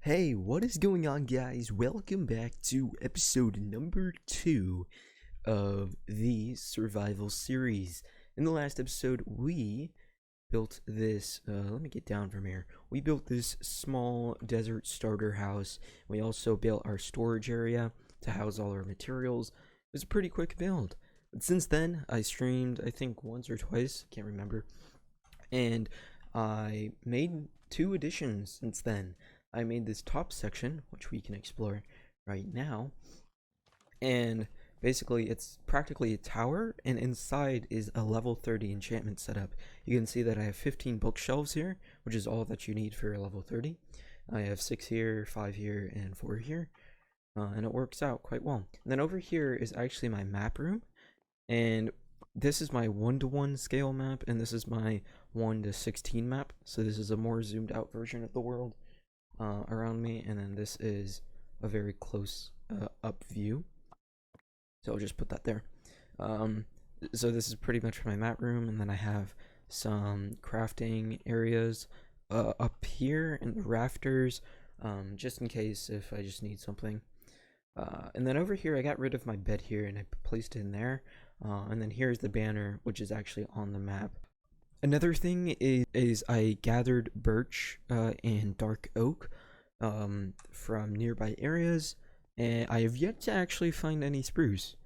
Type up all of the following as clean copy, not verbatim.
Hey, what is going on, guys? Welcome back to episode number 2 of the survival series. In the last episode, we built this, let me get down from here. We built this small desert starter house. We also built our storage area to house all our materials. It was a pretty quick build. But since then, I streamed, I think once or twice, can't remember. And I made 2 additions since then. I made this top section, which we can explore right now, and basically it's practically a tower, and inside is a level 30 enchantment setup. You can see that I have 15 bookshelves here, which is all that you need for a level 30. I have 6 here, 5 here, and 4 here, and it works out quite well. And then over here is actually my map room, and this is my 1:1 scale map, and this is my 1:16 map, so this is a more zoomed out version of the world around me, and then this is a very close up view, so I'll just put that there. So this is pretty much my map room, and then I have some crafting areas up here in the rafters, just in case if I just need something. And then over here I got rid of my bed here and I placed it in there, and then here's the banner, which is actually on the map. Another thing is I gathered birch and dark oak from nearby areas, and I have yet to actually find any spruce.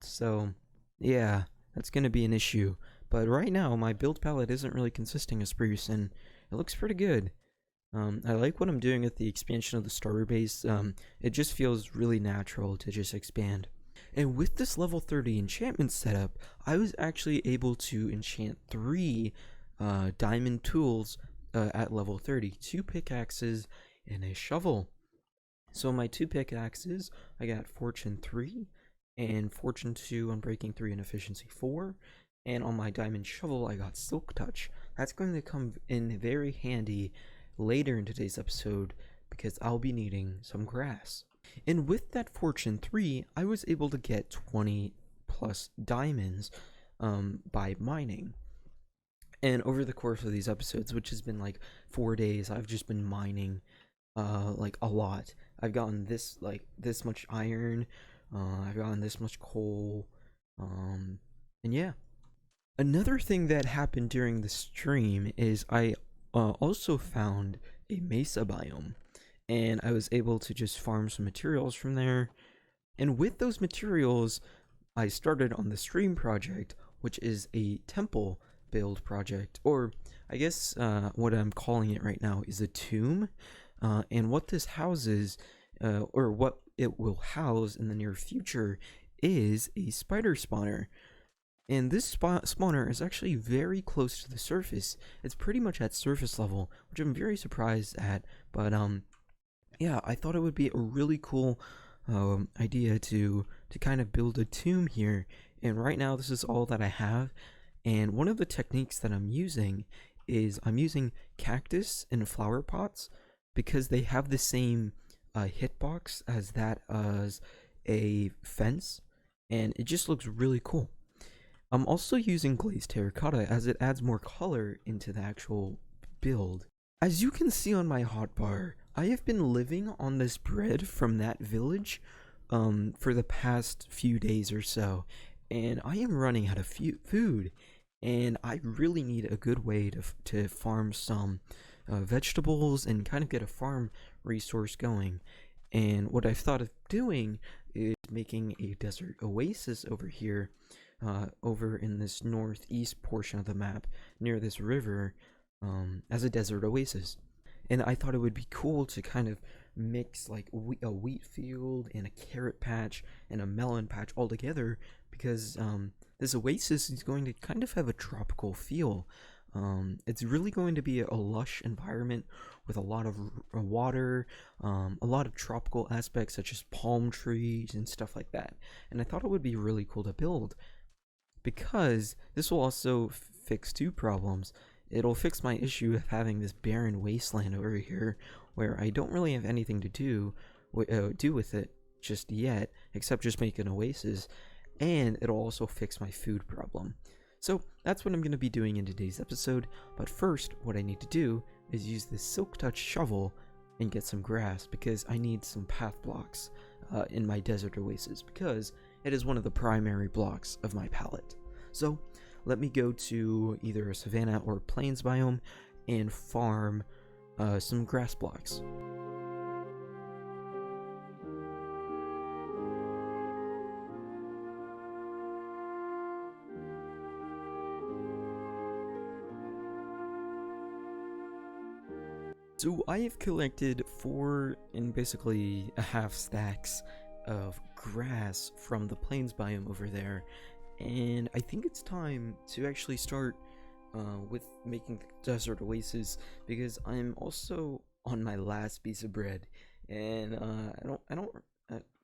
So yeah, that's gonna be an issue. But right now my build palette isn't really consisting of spruce, and it looks pretty good. I like what I'm doing with the expansion of the starter base. It just feels really natural to just expand. And with this level 30 enchantment setup, I was actually able to enchant 3 diamond tools at level 30. 2 pickaxes and a shovel. So my 2 pickaxes, I got Fortune 3 and Fortune 2 on Breaking 3 and Efficiency 4. And on my diamond shovel, I got Silk Touch. That's going to come in very handy later in today's episode because I'll be needing some grass. And with that Fortune 3, I was able to get 20 plus diamonds by mining. And over the course of these episodes, which has been like 4 days, I've just been mining like a lot. I've gotten this much iron, I've gotten this much coal, and yeah. Another thing that happened during the stream is I also found a mesa biome. And I was able to just farm some materials from there. And with those materials, I started on the stream project, which is a temple build project. Or I guess what I'm calling it right now is a tomb. And what this houses, or what it will house in the near future, is a spider spawner. And this spawner is actually very close to the surface. It's pretty much at surface level, which I'm very surprised at. But yeah, I thought it would be a really cool idea to kind of build a tomb here. And right now this is all that I have. And one of the techniques that I'm using is I'm using cactus and flower pots because they have the same hitbox as that as a fence, and it just looks really cool. I'm also using glazed terracotta as it adds more color into the actual build. As you can see on my hotbar, I have been living on this bread from that village for the past few days or so, and I am running out of food, and I really need a good way to farm some vegetables and kind of get a farm resource going. And what I've thought of doing is making a desert oasis over here, over in this northeast portion of the map near this river, as a desert oasis. And I thought it would be cool to kind of mix like a wheat field and a carrot patch and a melon patch all together, because this oasis is going to kind of have a tropical feel. It's really going to be a lush environment with a lot of water, a lot of tropical aspects such as palm trees and stuff like that. And I thought it would be really cool to build, because this will also fix 2 problems. It'll fix my issue of having this barren wasteland over here where I don't really have anything to do with it just yet, except just make an oasis, and it'll also fix my food problem. So that's what I'm going to be doing in today's episode, but first what I need to do is use this Silk Touch shovel and get some grass because I need some path blocks in my desert oasis because it is one of the primary blocks of my palette. So let me go to either a savanna or plains biome and farm some grass blocks. So I have collected 4 and basically a half stacks of grass from the plains biome over there, and I think it's time to actually start with making the desert oasis because I'm also on my last piece of bread, and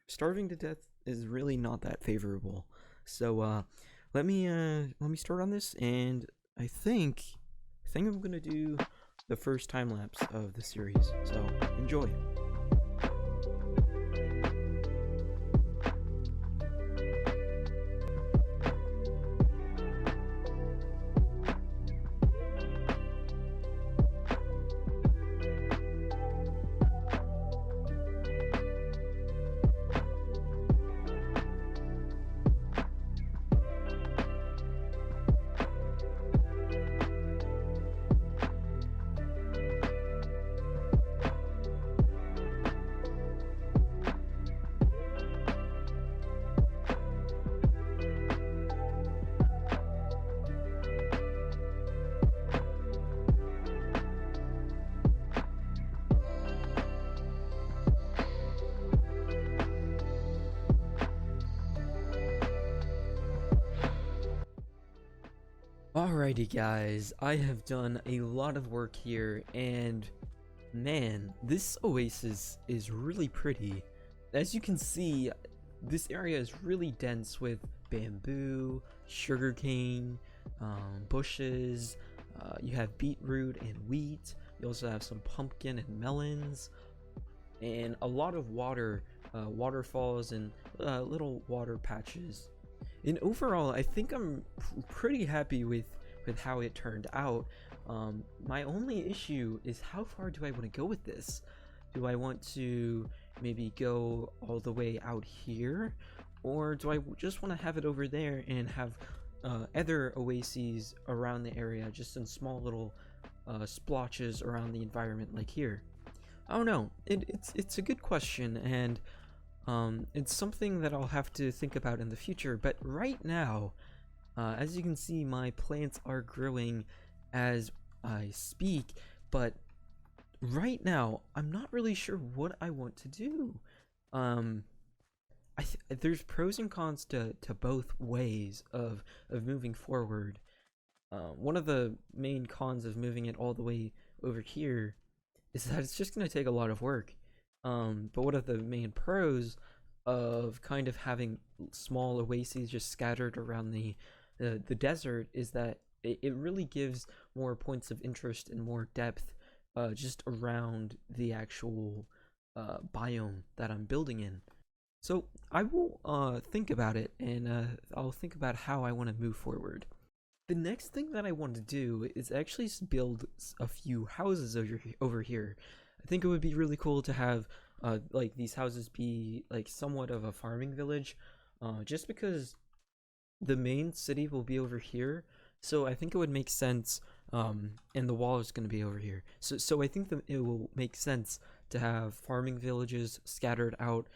starving to death is really not that favorable. So let me start on this, and I think I'm gonna do the first time lapse of the series. So enjoy. Alrighty guys, I have done a lot of work here, and man, this oasis is really pretty. As you can see, this area is really dense with bamboo, sugarcane, bushes, you have beetroot and wheat, you also have some pumpkin and melons, and a lot of water, waterfalls and little water patches. And overall, I think I'm pretty happy with how it turned out. My only issue is how far do I want to go with this? Do I want to maybe go all the way out here, or do I just want to have it over there and have other oases around the area, just in small little splotches around the environment like here? I don't know. It's a good question, and it's something that I'll have to think about in the future, but right now, as you can see, my plants are growing as I speak, but right now, I'm not really sure what I want to do. There's pros and cons to both ways of moving forward. One of the main cons of moving it all the way over here is that it's just going to take a lot of work. But one of the main pros of kind of having small oases just scattered around the desert is that it really gives more points of interest and more depth just around the actual biome that I'm building in. So I will think about it, and I'll think about how I want to move forward. The next thing that I want to do is actually build a few houses over here. I think it would be really cool to have like these houses be like somewhat of a farming village, just because the main city will be over here, so I think it would make sense, and the wall is going to be over here, so I think that it will make sense to have farming villages scattered out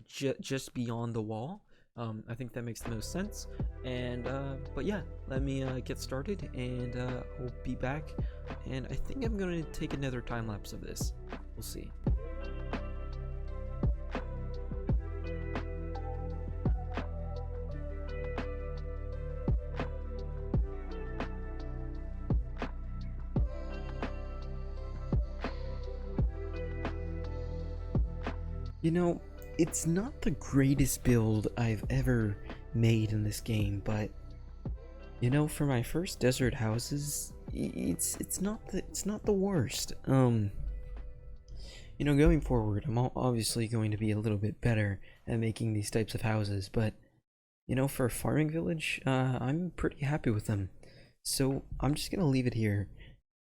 just beyond the wall. I think that makes the most sense, and but yeah, let me get started, and we'll be back, and I think I'm going to take another time lapse of this. We'll see. You know, it's not the greatest build I've ever made in this game, but you know, for my first desert houses, it's not the worst. You know, going forward, I'm obviously going to be a little bit better at making these types of houses, but you know, for a farming village, I'm pretty happy with them. So I'm just gonna leave it here,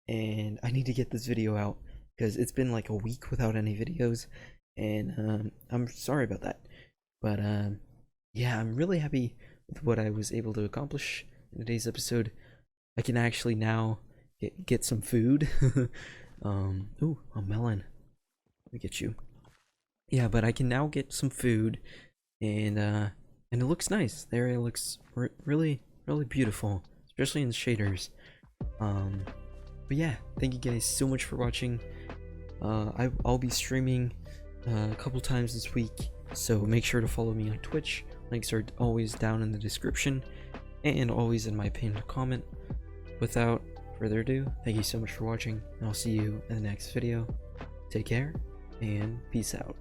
and I need to get this video out because it's been like a week without any videos, and I'm sorry about that. But yeah, I'm really happy with what I was able to accomplish in today's episode. I can actually now get some food. Ooh, a melon. Let me get you. Yeah, but I can now get some food, and it looks nice. The area looks really beautiful, especially in the shaders. But yeah, thank you guys so much for watching. I'll be streaming a couple times this week, so make sure to follow me on Twitch. Links are always down in the description and always in my pinned comment. Without further ado, thank you so much for watching, and I'll see you in the next video. Take care, and peace out.